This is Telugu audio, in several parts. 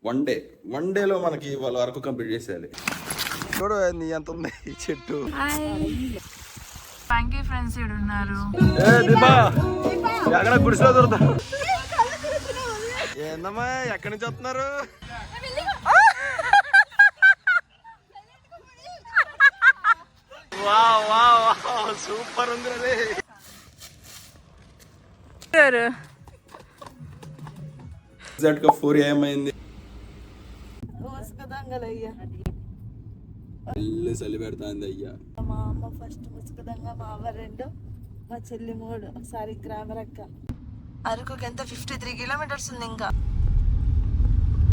వన్ డేలో మనకి వాళ్ళ వరకు కంప్లీట్ చేసేయాలి. చూడు నీ ఎంత ఉంది ఈ చెట్టు. ఫ్రాంకీ ఫ్రెండ్స్ ఇక్కడ ఉన్నారు. ఎక్కడ గుడిసెలో దొరుకుతా. ఏందమ్మా ఎక్కడి నుంచి వస్తున్నారు? సూపర్ ఉంది అది. ఎగ్జాక్ట్ గా 4 AM అయింది. చలి పెడతాంది అయ్యా. మా అమ్మ ఫస్ట్ ముసుకదంగా, మా అవ్వ 2, మా చెల్లి 3. ఒకసారి గ్రామర్ అక్క. అరకుకి ఎంత 53 కిలోమీటర్స్ ఉంది. ఇంకా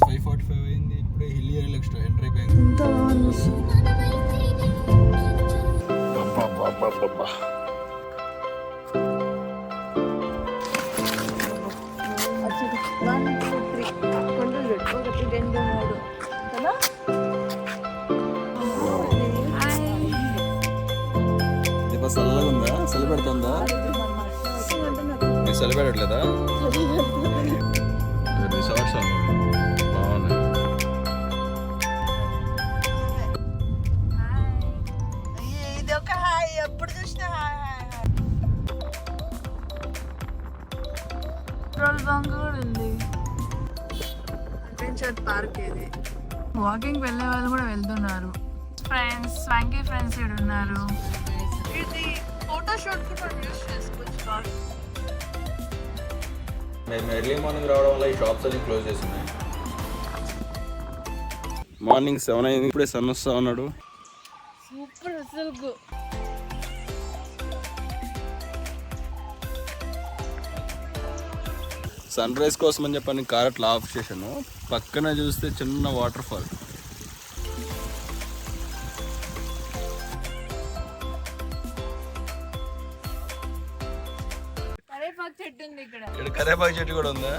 5:45 అయింది. ఇప్పుడే హిల్ ఏరియా ఎక్స్ట్రా ఎంటర్ అయిపోయింది. చల్లగా ఉందా? చలి పెడుతుందా? నీకు చలి పెట్టట్లేదా? రిసార్ట్స్ బాగున్నాయి. ఇది ఒక హాయ్, ఎప్పుడు చూసినా హాయ్. పెట్రోల్ బంక్ కూడా ఉంది. అడ్వెంచర్ పార్క్ ఇది. వాకింగ్ వెళ్ళే వాళ్ళు కూడా వెళ్తున్నారు. ఫ్రెండ్స్, ఫ్రాంకీ ఫ్రెండ్స్ ఇక్కడ ఉన్నారు. ఇది ఫోటోషూట్ కూడా యూస్ చేసుకోవచ్చు. మేము ఎర్లీ మార్నింగ్ రావడం వల్ల ఈ షాప్స్ అన్ని క్లోజ్ చేస్తున్నాయి. మార్నింగ్ 7 అయింది. ఇప్పుడే సన్ వస్తా ఉన్నాడు. సూపర్ అసలు. సన్ రైజ్ కోసం అని చెప్పని కార్ అట్లా ఆఫ్ చేశాను. పక్కన చూస్తే చిన్న వాటర్ ఫాల్. ఇక్కడ కరేపాకు చెట్టు కూడా ఉందా?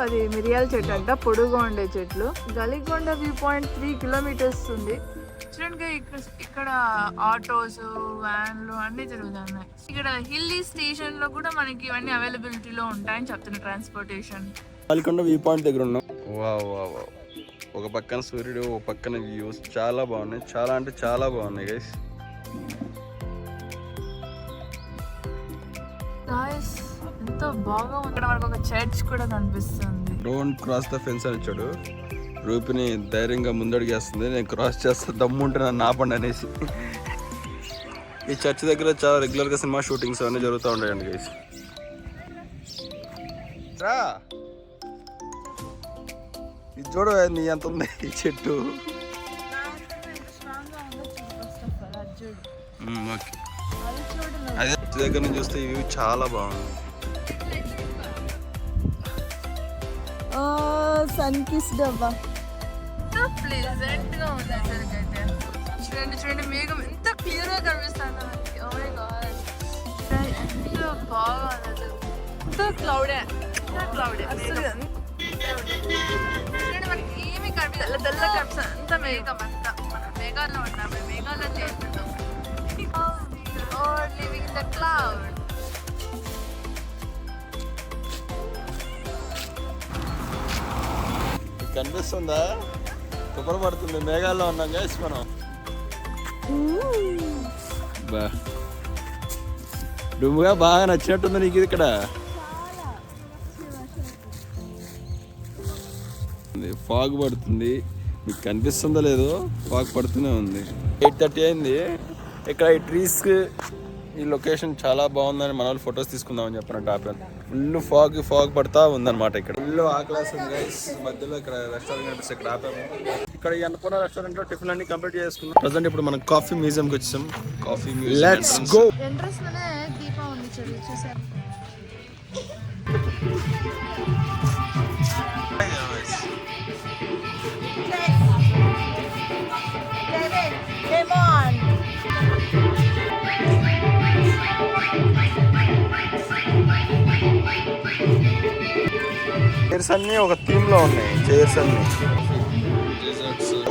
అది మిరియాల చెట్టు అంట, పొడుగా ఉండే చెట్లు. గలిగొండ వ్యూ పాయింట్ 3 కిలోమీటర్స్ ఉంది. చూడండి ఇక్కడ ఆటోస్, వ్యాన్లు అన్ని తిరుగుతున్నాయి. ఇక్కడ హిల్లీ స్టేషన్ లో కూడా మనకి ఇవన్నీ అవైలబిలిటీలో ఉంటాయని చెప్తున్నారు. ట్రాన్స్పోర్టేషన్. గలిగొండ వ్యూ పాయింట్ దగ్గర ఉన్నాం. వావ్, ఒక పక్కన సూర్యుడు, ఒక పక్కన వ్యూస్ చాలా బాగున్నాయి. చాలా అంటే చాలా బాగున్నాయి గైస్. ఎంత బాగా ఉంది. ఇక్కడ మనకు ఒక చర్చ్ కూడా కనిపిస్తుంది. డోంట్ క్రాస్ ద ఫెన్స్ అని ఇచ్చాడు. రూపిని ధైర్యంగా ముందడిగేస్తుంది. నేను క్రాస్ చేస్తా, దమ్ముంటే నన్ను ఆపండి అనేసి. ఈ చర్చ్ దగ్గర చాలా రెగ్యులర్గా సినిమా షూటింగ్స్ అవన్నీ జరుగుతూ ఉంటాయండి గైస్. రా, ఇది చూడ నీ ఎంత ఉంది ఈ చెట్టు. అదే దగ్గర నుంచి చూస్తే ఈ వ్యూ చాలా బాగుంది. సన్ కిస్ డబ్బా ప్లెజెంట్ గా ఉంది అసలుకైతే. చూడండి మేఘం ఎంత క్లియర్ గా కనిపిస్తుంది మనకి. ఓ మై గాడ్, ఎంత బాగా ఉంది అసలు. ఎంత క్లౌడే అసలు. చూడండి మనకి ఏమి కనిపిస్తుంది, తెల్ల కనిపిస్తుంది. అంత మేఘం, అంతా మనం మేఘాల్లో ఉన్నాం. మేఘాల్లో చేస్తున్నాం. Living in the cloud. కనిపిస్తుందా? తుప్పలు పడుతుంది. మేఘాల్లో ఉన్నాం గైస్ మనం. డుమ్ముగా బాగా నచ్చినట్టుంది నీకు ఇది. ఇక్కడ ఫాగ్ పడుతుంది. మీకు కనిపిస్తుందో లేదో, ఫాగ్ పడుతూనే ఉంది. 8:30 అయింది. ఇక్కడ ఈ ట్రీస్, ఈ లొకేషన్ చాలా బాగుందని మన వాళ్ళు ఫొటోస్ తీసుకుందామని చెప్పినట్టు ఆపాను. ఫుల్ ఫాగ్ పడతా ఉందన్నమాట. ఇక్కడ ఫుల్ ఆక్లాస్ ఉంది గైస్. మధ్యలో ఇక్కడ రెస్టారెంట్ కనిపిస్తే ఇక్కడ ఆపాము. ఇక్కడ ఈ అన్నపూర్ణ రెస్టారెంట్ లో టిఫిన్ అన్ని కంప్లీట్ చేసుకున్నాం. ప్రజెంట్ ఇప్పుడు మనం కాఫీ మ్యూజియం కి వచ్చాం. Coffee museum, let's go. Entrance లోనే దీపం ఉంది చూసారు. చైర్స్ అన్ని ఒక థీమ్ లో ఉన్నాయి. చైర్స్ అన్ని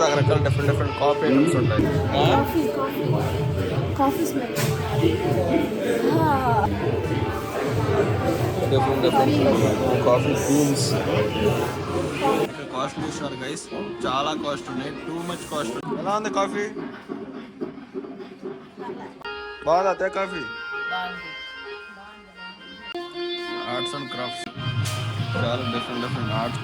రకరకాల డిఫరెంట్ కాఫీ ఐటమ్స్ ఉంటాయి. Coffee smell. Different coffee beans. Cost చూస్తున్నారు గైస్, చాలా కాస్ట్ ఉన్నాయి, టూ మచ్ కాస్ట్. ఎలా ఉంది కాఫీ? బాగా అదే కాఫీ. ఆర్ట్స్ అండ్ క్రాఫ్ట్స్, చాలా డిఫరెంట్ ఆర్ట్స్.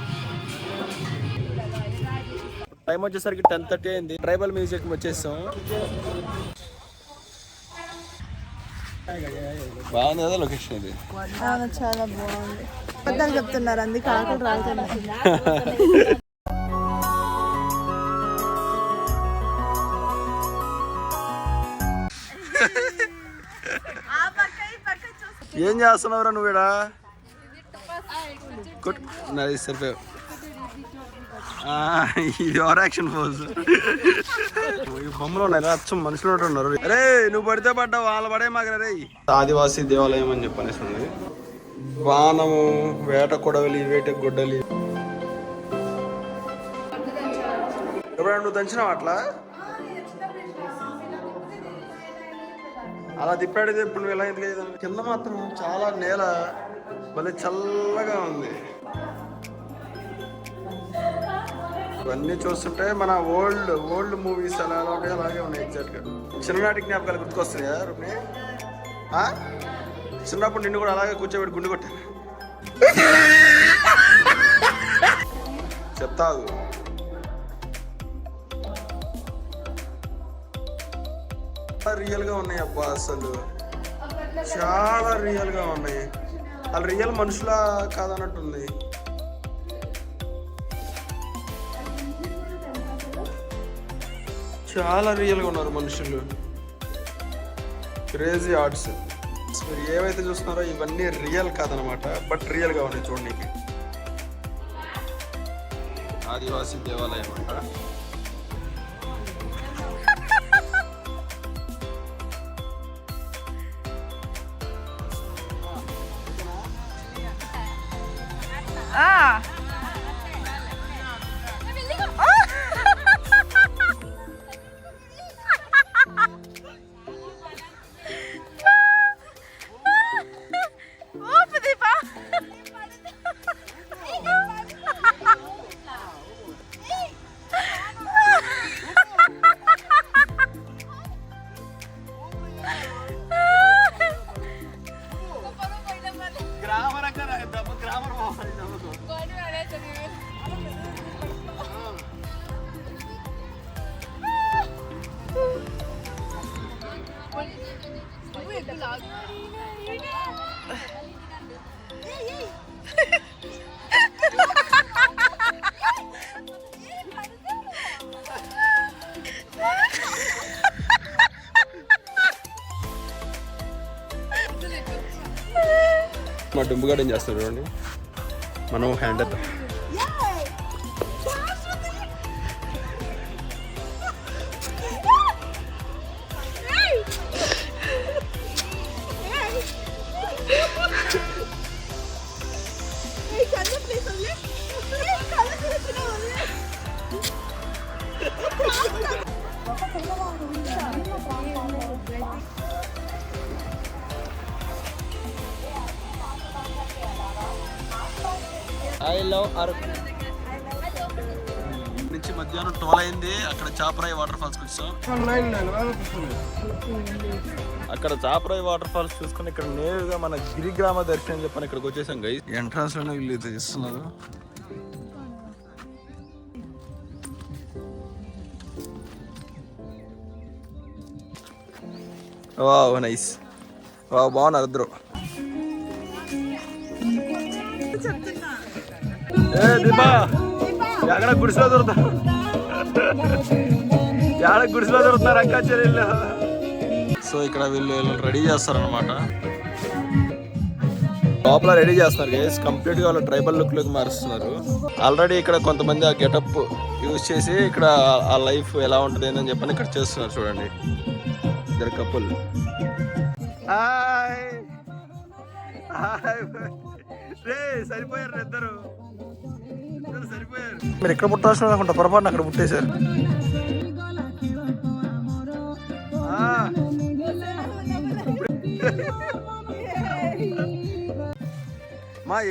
టైం వచ్చేసరికి 10:30 అయింది. ట్రైబల్ మ్యూజిక్ వచ్చేసాం. బాగుంది కదా లొకేషన్ ఇది? చాలా బాగుంది. అబద్ధాలు చెప్తున్నారు, అందుకే ఆకలి రాలుతున్నాయి. ఏం చేస్తున్నావురా నువ్వు ఇక్కడ? సరిపోయావు. ఇది ఓవర్ యాక్షన్ పోజ్. బొమ్మలు ఉన్నాయి, అచ్చం మనుషులు ఉన్నారు. అరే నువ్వు పడితే పడ్డావు, వాళ్ళు పడే మాకు. రే ఆదివాసీ దేవాలయం అని చెప్పనేసి ఉంది. బాణము, వేట కొడవలి, వేట గొడ్డలి. ఎప్పుడైనా నువ్వు దంచినావు అట్లా? అలా తిప్పాడితే ఇప్పుడు నువ్వు ఎలా అయింది లేదు. కింద మాత్రం చాలా నేల భలే చల్లగా ఉంది. ఇవన్నీ చూస్తుంటే మన ఓల్డ్ మూవీస్ అలా ఉంటాయి, అలాగే ఉన్నాయి ఎగ్జాక్ట్గా. చిన్ననాటి జ్ఞాపకాలు గుర్తుకొస్తున్నాయా రుక్ని? చిన్నప్పుడు నిన్ను కూడా అలాగే కూర్చోబెట్టి గుండు కొట్టాను. చెప్తావు రియల్గా ఉన్నాయి అబ్బా, అసలు చాలా రియల్గా ఉన్నాయి. వాళ్ళు రియల్ మనుషులా కాదన్నట్టుంది. చాలా రియల్గా ఉన్నారు మనుషులు. Crazy arts. మీరు ఏవైతే చూస్తున్నారో ఇవన్నీ రియల్ కాదనమాట, బట్ రియల్గా ఉన్నాయి చూడడానికి. ఆదివాసీ దేవాలయం అంట. మా డుంబుగాడు ఏం చేస్తాడు చూడండి, మనం హ్యాండ్ ఎత్తాం. ఐ లవ్ అరకు నుంచి మధ్యాహ్నం 12 అయింది. అక్కడ చాపరాయి వాటర్ ఫాల్స్కి వచ్చాం. అక్కడ చాపరాయి వాటర్ ఫాల్స్ చూసుకుని ఇక్కడ నేరుగా మన గిరిగ్రామ దర్శనం చెప్పని ఇక్కడికి వచ్చేసాం గైస్. ఎంట్రన్స్ లోనే వీళ్ళు అయితే ఇస్తున్నారు. వావ్ నైస్, వావ్ బాగున్నారు ఇద్దరు. దీపా ఎక్కడ గుడిసెలో దొరుకుతారు, ఎక్కడ గుడిసెలో దొరుకుతున్నారు అక్క చెల్లెళ్ళు. సో ఇక్కడ వీళ్ళు రెడీ చేస్తారనమాట, లోపల రెడీ చేస్తున్నారు గైస్. కంప్లీట్గా వాళ్ళు ట్రైబల్ లుక్లోకి మారుస్తున్నారు. ఆల్రెడీ ఇక్కడ కొంతమంది ఆ గెటప్ యూజ్ చేసి ఇక్కడ ఆ లైఫ్ ఎలా ఉంటుంది అని చెప్పని ఇక్కడ చేస్తున్నారు చూడండి. ఇద్దరు కపుల్. హాయ్ హాయ్, సరిపోయారు ఇద్దరు, సరిపోయారు. మీరు ఎక్కడ పుట్టాల్సిన అనుకుంటా, పొరపాటున అక్కడ పుట్టేశారు.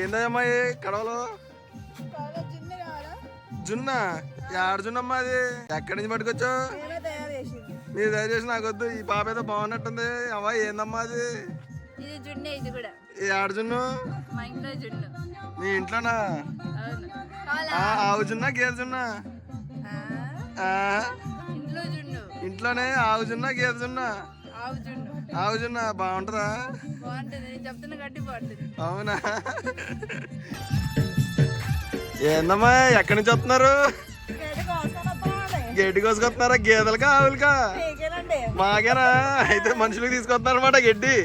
ఏందమ్మా కడవలో జున్న ఏడు జున్నమ్మా అది ఎక్కడి నుంచి పట్టుకొచ్చావు? మీరు తయారు చేసి నాకు వద్దు. ఈ పాప ఏదో బాగున్నట్టుంది. అమ్మా ఏందమ్మా అది? ఏడు జున్ను నీ ఇంట్లోనా? ఆవు జున్నా గేదె జున్నా? ఇంట్లోనే ఆవు జున్నా గేదె జున్నా? ఆవు జున్నా బాగుంటుందా? అవునా? ఏందమ్మా ఎక్కడి నుంచి వస్తున్నారు? గడ్డి కోసుకొస్తున్నారా? గేదెలకా ఆవులకా? మాకేనా? అయితే మనుషులకు తీసుకొస్తున్నారు అనమాట గడ్డి.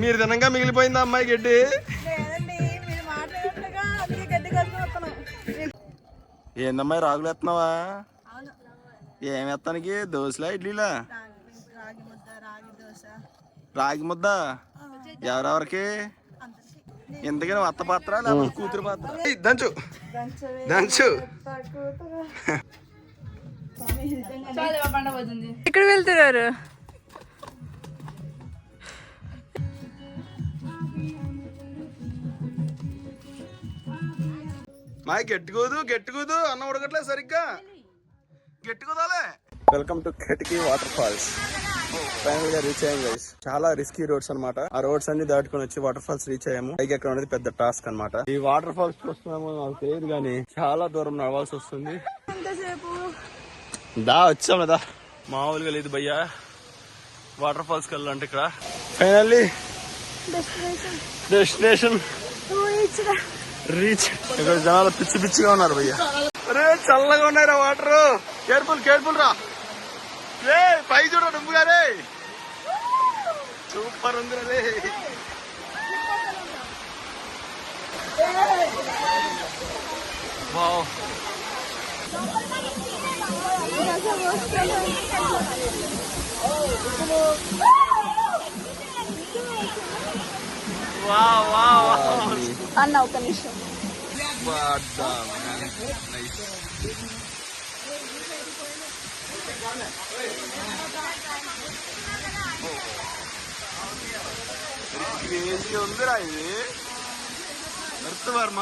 మీరు తినంగా మిగిలిపోయిందా అమ్మాయి గడ్డి? ఏందమ్మాయి రాగులు ఎత్తున్నావా? ఏం ఎత్తానికి? దోశలా ఇడ్లీలా? రాగి ముద్ద ఎవరెవరికి? ఎందుకని అత్త పాత్ర లేకపోతే కూతురు పాత్ర? దంచు దంచు. ఇక్కడ వెళ్తున్నారు. మా గట్టిగూదు అన్నం ఉడకట్లేదు సరిగ్గా. గట్టిగూదాలే. Welcome to Katiki waterfalls. Final గా రీచ్ అయ్యాం గైస్. చాలా రిస్కీ రోడ్స్ అన్నమాట. ఆ రోడ్స్ అన్ని దాటుకొని వచ్చి వాటర్ ఫాల్స్ రీచ్ అయ్యాము. పైకి ఎక్కడ అనేది పెద్ద టాస్క్ అన్నమాట. ఈ వాటర్ ఫాల్స్ వస్తున్నామో నాకు తెలియదు కానీ చాలా దూరం నడవాల్సి వస్తుంది. దా వచ్చాము దా. మామూలుగా లేదు భయ్యా వాటర్ ఫాల్స్ కి వెళ్ళాలంటే. ఇక్కడ ఫైనల్లీ డెస్టినేషన్ రీచ్. ఇక్కడ జనాలు పిచ్చి పిచ్చిగా ఉన్నారు భయ్యా. అరే చల్లగా ఉన్నాయిరా వాటర్. కేర్ఫుల్ రా. ఏ పై చూడ డుంపుగా రే. సూపర్ ఉంది రే. వావ్ అన్న ఒక నిమిషం. ఉందిరా ఇది. వర్మ